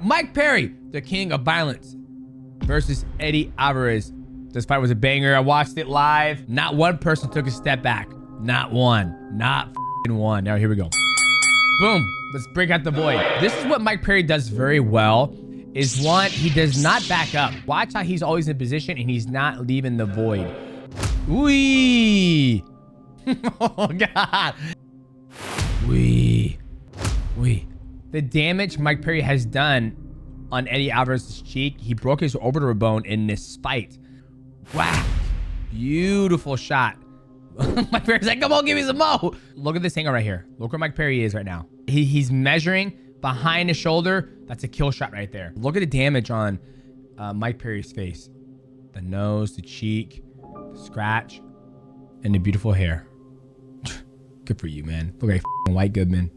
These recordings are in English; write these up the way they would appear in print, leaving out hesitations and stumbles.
Mike Perry, the king of violence, versus Eddie Alvarez. This fight was a banger. I watched it live. Not one person took a step back. Not one. Not one. Now here we go. Boom. Let's break out the void. This is what Mike Perry does very well. Is one, he does not back up. Watch how he's always in position and he's not leaving the void. Wee. Oh God. Wee. The damage Mike Perry has done on Eddie Alvarez's cheek, he broke his orbital bone in this fight. Wow. Beautiful shot. Mike Perry's like, come on, give me some more. Look at this angle right here. Look where Mike Perry is right now. He's measuring behind his shoulder. That's a kill shot right there. Look at the damage on Mike Perry's face. The nose, the cheek, the scratch, and the beautiful hair. Good for you, man. Look at that white Goodman.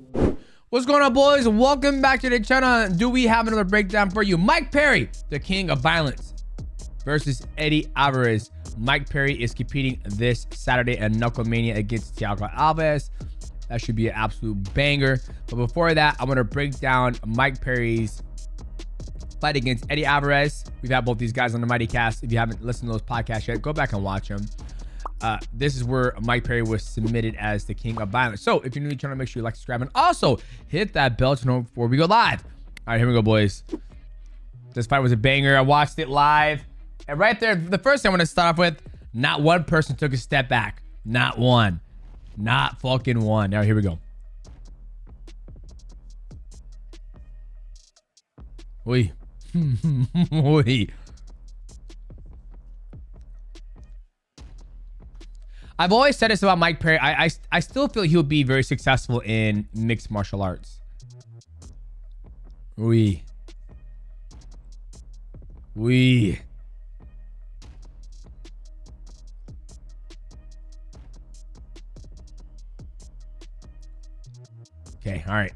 What's going on, boys? Welcome back to the channel. Do we have another breakdown for you? Mike Perry, the king of violence, versus Eddie Alvarez. Mike Perry is competing this Saturday at Knuckle Mania against Thiago Alves. That should be an absolute banger. But before that, I'm going to break down Mike Perry's fight against Eddie Alvarez. We've had both these guys on the Mighty Cast. If you haven't listened to those podcasts yet, go back and watch them. This is where Mike Perry was submitted as the king of violence. So if you're new to the channel, make sure you like, subscribe, and also hit that bell to know before we go live. All right, here we go, boys. This fight was a banger. I watched it live. And right there, the first thing I want to start off with, not one person took a step back. Not one. Not fucking one. Now, here we go. Oi. Oi. I've always said this about Mike Perry. I still feel he'll be very successful in mixed martial arts. Oi. Oi. Okay, all right.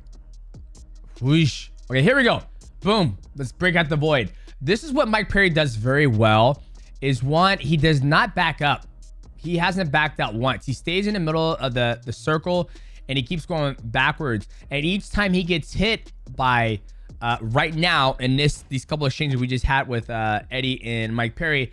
Whoosh. Okay, here we go. Boom. Let's break out the void. This is what Mike Perry does very well. Is one, he does not back up. He hasn't backed out once. He stays in the middle of the circle and he keeps going backwards. And each time he gets hit by, right now, in these couple of exchanges we just had with Eddie and Mike Perry,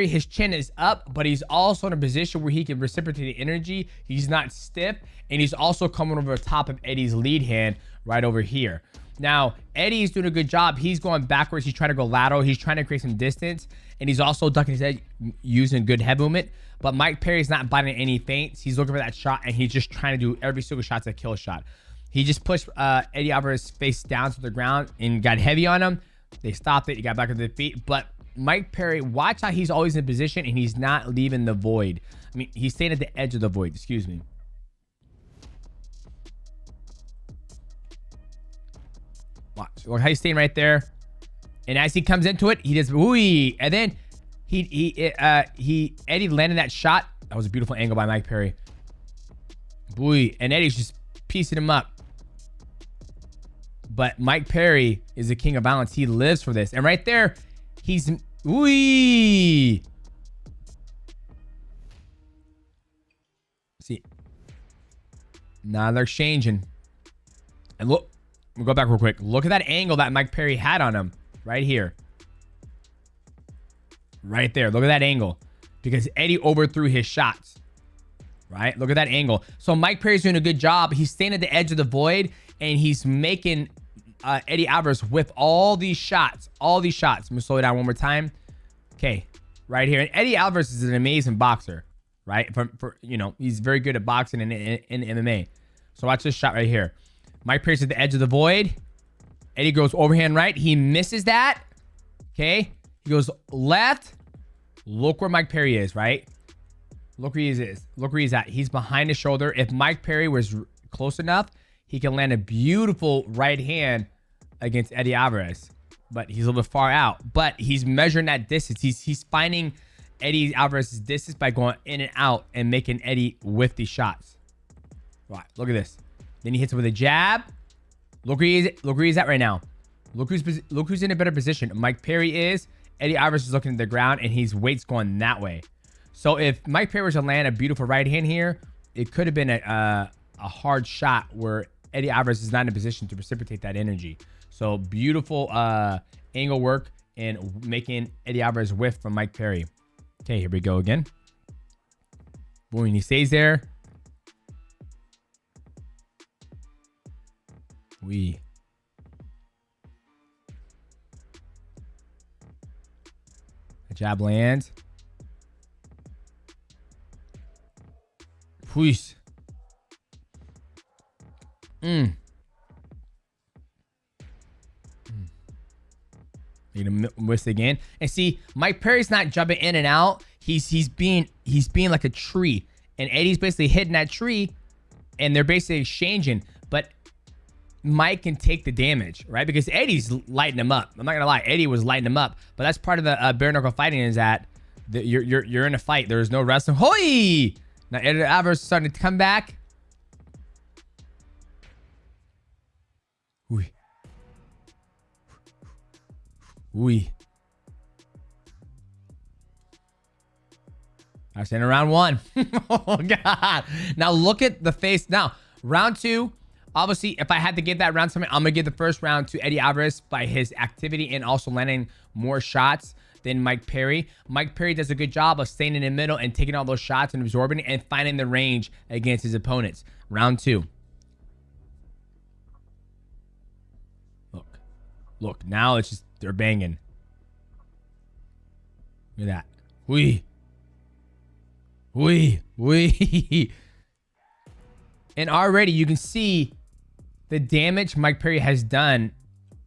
his chin is up, but he's also in a position where he can reciprocate the energy. He's not stiff, and he's also coming over the top of Eddie's lead hand right over here. Now, Eddie's doing a good job. He's going backwards. He's trying to go lateral. He's trying to create some distance, and he's also ducking his head using good head movement. But Mike Perry's not biting any feints. He's looking for that shot, and he's just trying to do every single shot's a kill shot. He just pushed Eddie Alvarez face down to the ground and got heavy on him. They stopped it. He got back on the feet, but Mike Perry, watch how he's always in position and he's not leaving the void. I mean, he's staying at the edge of the void. Excuse me. Watch. Look how he's staying right there. And as he comes into it, he does ooey. And then Eddie landed that shot. That was a beautiful angle by Mike Perry. Ooey. And Eddie's just piecing him up. But Mike Perry is the king of violence. He lives for this. And right there, he's ooey. See, now they're exchanging, and look, we'll go back real quick. Look at that angle that Mike Perry had on him right here, right there. Look at that angle because Eddie overthrew his shots. Right, look at that angle. So Mike Perry's doing a good job. He's staying at the edge of the void, and he's making Eddie Alvarez whip all these shots. I'm gonna slow it down one more time. Okay, right here. And Eddie Alvarez is an amazing boxer, right? For you know, he's very good at boxing and in MMA. So watch this shot right here. Mike Perry's at the edge of the void. Eddie goes overhand right. He misses that. Okay, he goes left. Look where Mike Perry is, right? Look where he is. Look where he's at. He's behind his shoulder. If Mike Perry was close enough, he can land a beautiful right hand against Eddie Alvarez. But he's a little bit far out. But he's measuring that distance. He's finding Eddie Alvarez's distance by going in and out and making Eddie whiff these shots. Right, look at this. Then he hits him with a jab. Look where he is. Look where he's at right now. Look who's in a better position. Mike Perry is. Eddie Alvarez is looking at the ground, and his weight's going that way. So if Mike Perry was to land a beautiful right hand here, it could have been a hard shot where Eddie Alvarez is not in a position to precipitate that energy. So beautiful angle work and making Eddie Alvarez whiff from Mike Perry. Okay, here we go again. Boom, he stays there. A jab lands. Whoosh. Need to miss again. And see, Mike Perry's not jumping in and out. He's being like a tree. And Eddie's basically hitting that tree and they're basically exchanging. But Mike can take the damage, right? Because Eddie's lighting him up. I'm not gonna lie, Eddie was lighting him up. But that's part of the bare knuckle fighting is that you're in a fight. There's no wrestling. Hoi! Now Eddie Alvarez is starting to come back. Ooh. Ooh. I was in round one. Oh God. Now look at the face. Now round two. Obviously, if I had to give that round something, I'm gonna give the first round to Eddie Alvarez by his activity and also landing more shots than Mike Perry. Mike Perry does a good job of staying in the middle and taking all those shots and absorbing it and finding the range against his opponents. Round two. Look, now it's just, they're banging. Look at that. Wee. And already you can see the damage Mike Perry has done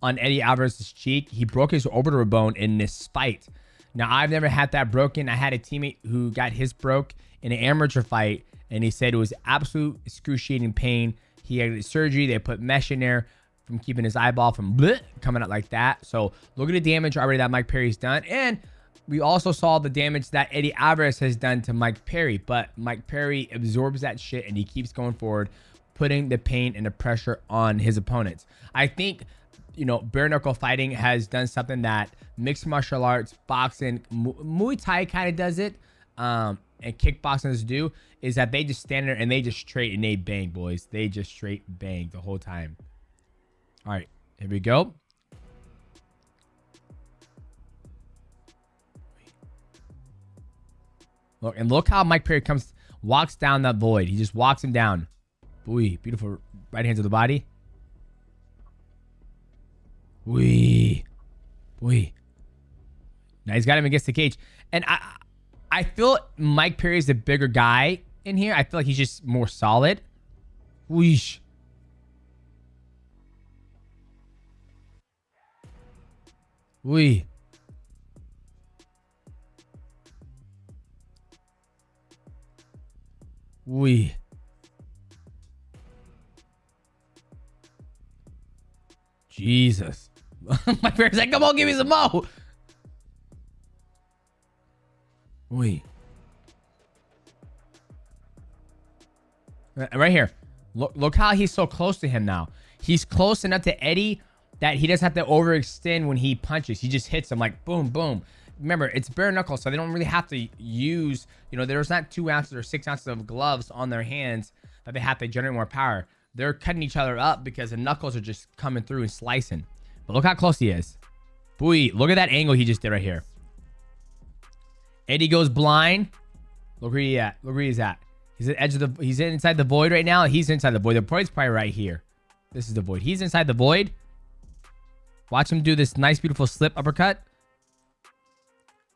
on Eddie Alvarez's cheek. He broke his orbital bone in this fight. Now, I've never had that broken. I had a teammate who got his broke in an amateur fight, and he said it was absolute excruciating pain. He had surgery. They put mesh in there from keeping his eyeball from coming out like that. So look at the damage already that Mike Perry's done. And we also saw the damage that Eddie Alvarez has done to Mike Perry. But Mike Perry absorbs that shit and he keeps going forward, putting the pain and the pressure on his opponents. I think, you know, bare knuckle fighting has done something that mixed martial arts, boxing, Muay Thai kind of does it, and kickboxers do, is that they just stand there and they just straight and they bang, boys. They just straight bang the whole time. All right, here we go. Look, and look how Mike Perry walks down that void. He just walks him down. Boy, beautiful right hand to the body. Boy. Now he's got him against the cage. And I feel Mike Perry is the bigger guy in here. I feel like he's just more solid. Whoosh. Wee. Jesus. My parents like, come on, give me some more. Right here. Look how he's so close to him now. He's close enough to Eddie that he doesn't have to overextend when he punches. He just hits him like boom, boom. Remember, it's bare knuckle, so they don't really have to use, you know, there's not 2 ounces or 6 ounces of gloves on their hands that they have to generate more power. They're cutting each other up because the knuckles are just coming through and slicing. But look how close he is. Boy, look at that angle he just did right here. Eddie goes blind. Look where he at. Look where he's at. He's at the edge of the, he's inside the void right now. He's inside the void. The void's probably right here. This is the void. He's inside the void. Watch him do this nice, beautiful slip uppercut.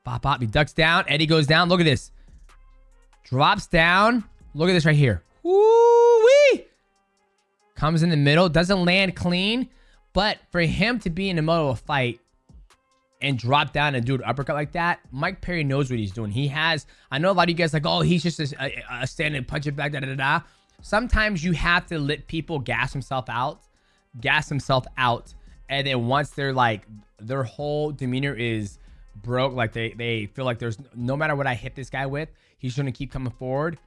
Bop, bop. He ducks down. Eddie goes down. Look at this. Drops down. Look at this right here. Woo-wee. Comes in the middle. Doesn't land clean. But for him to be in the middle of a fight and drop down and do an uppercut like that, Mike Perry knows what he's doing. He has, I know a lot of you guys like, oh, he's just a stand and punch it back, da-da-da-da. Sometimes you have to let people gas themselves out. And then once they're like, their whole demeanor is broke, like they feel like there's no matter what I hit this guy with, he's going to keep coming forward.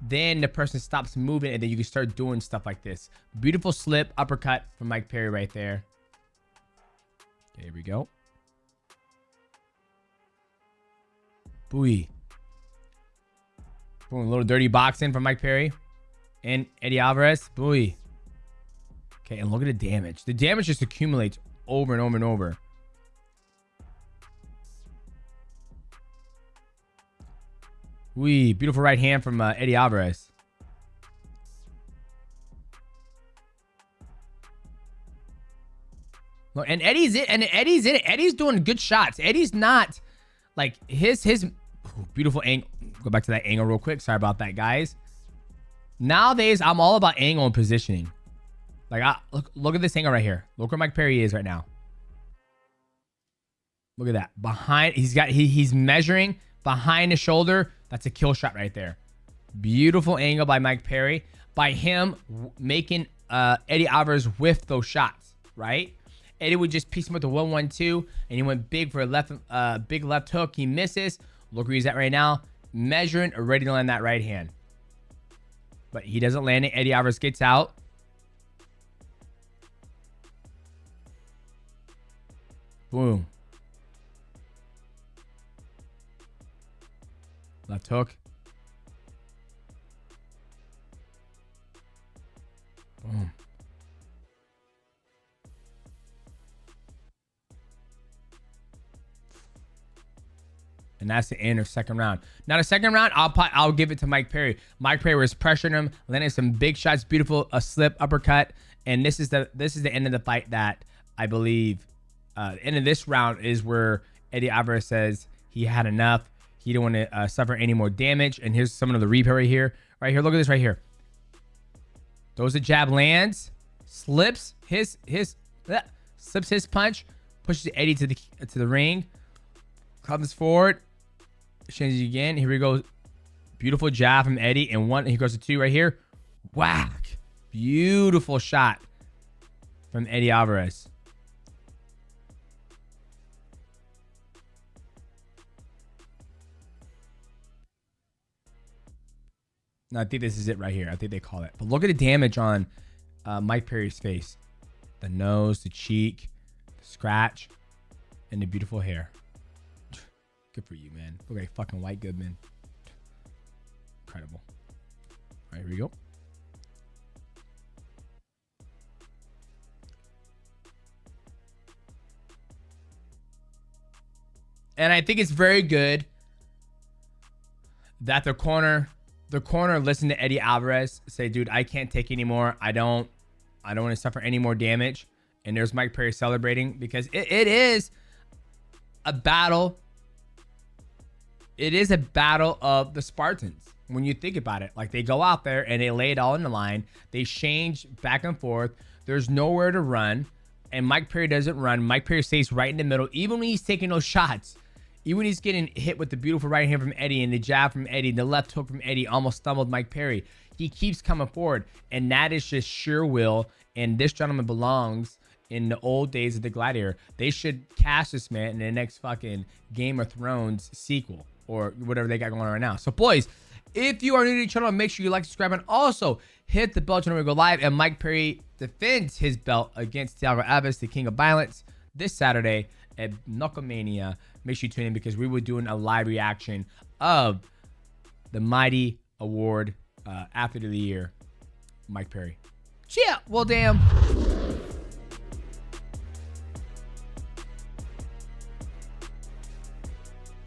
Then the person stops moving and then you can start doing stuff like this. Beautiful slip uppercut from Mike Perry right there. Okay, here we go. Boy. Boom, a little dirty boxing from Mike Perry and Eddie Alvarez. Boy. Okay, and look at the damage. The damage just accumulates over and over and over. Wee, beautiful right hand from Eddie Alvarez. Look, and Eddie's in, it. Eddie's doing good shots. Eddie's not like his beautiful angle. Go back to that angle real quick. Sorry about that, guys. Nowadays, I'm all about angle and positioning. Like, look at this angle right here. Look where Mike Perry is right now. Look at that. Behind, he's measuring behind his shoulder. That's a kill shot right there. Beautiful angle by Mike Perry. By him making Eddie Alvarez whiff those shots, right? Eddie would just piece him with the 1-1-2, and he went big for a big left hook. He misses. Look where he's at right now. Measuring, ready to land that right hand. But he doesn't land it. Eddie Alvarez gets out. Boom. Left hook. Boom. And that's the end of second round. Now the second round, I'll give it to Mike Perry. Mike Perry was pressuring him, landing some big shots, beautiful, a slip, uppercut, and this is the end of the fight that I believe. End of this round is where Eddie Alvarez says he had enough. He don't want to suffer any more damage. And here's some of the replay right here. Right here, look at this right here. Throws a jab, lands, slips slips his punch, pushes Eddie to the ring, comes forward. Changes again. Here we go. Beautiful jab from Eddie. And one. He goes to two right here. Whack. Beautiful shot from Eddie Alvarez. No, I think this is it right here. I think they call it. But look at the damage on Mike Perry's face. The nose, the cheek, the scratch, and the beautiful hair. Good for you, man. Look like fucking White Goodman. Incredible. All right, here we go. And I think it's very good that the corner listened to Eddie Alvarez say, dude, I can't take anymore. I don't want to suffer any more damage. And there's Mike Perry celebrating because it is a battle. It is a battle of the Spartans. When you think about it, like they go out there and they lay it all in the line. They change back and forth. There's nowhere to run. And Mike Perry doesn't run. Mike Perry stays right in the middle. Even when he's taking those shots, even when he's getting hit with the beautiful right hand from Eddie and the jab from Eddie, the left hook from Eddie almost stumbled Mike Perry. He keeps coming forward. And that is just sheer will. And this gentleman belongs in the old days of the Gladiator. They should cast this man in the next fucking Game of Thrones sequel. Or whatever they got going on right now. So, boys, if you are new to the channel, make sure you like, subscribe, and also hit the bell to know we go live. And Mike Perry defends his belt against Thiago Alves, the King of Violence, this Saturday at Knucklemania. Make sure you tune in because we were doing a live reaction of the Mighty Award after the year, Mike Perry. Yeah, well, damn.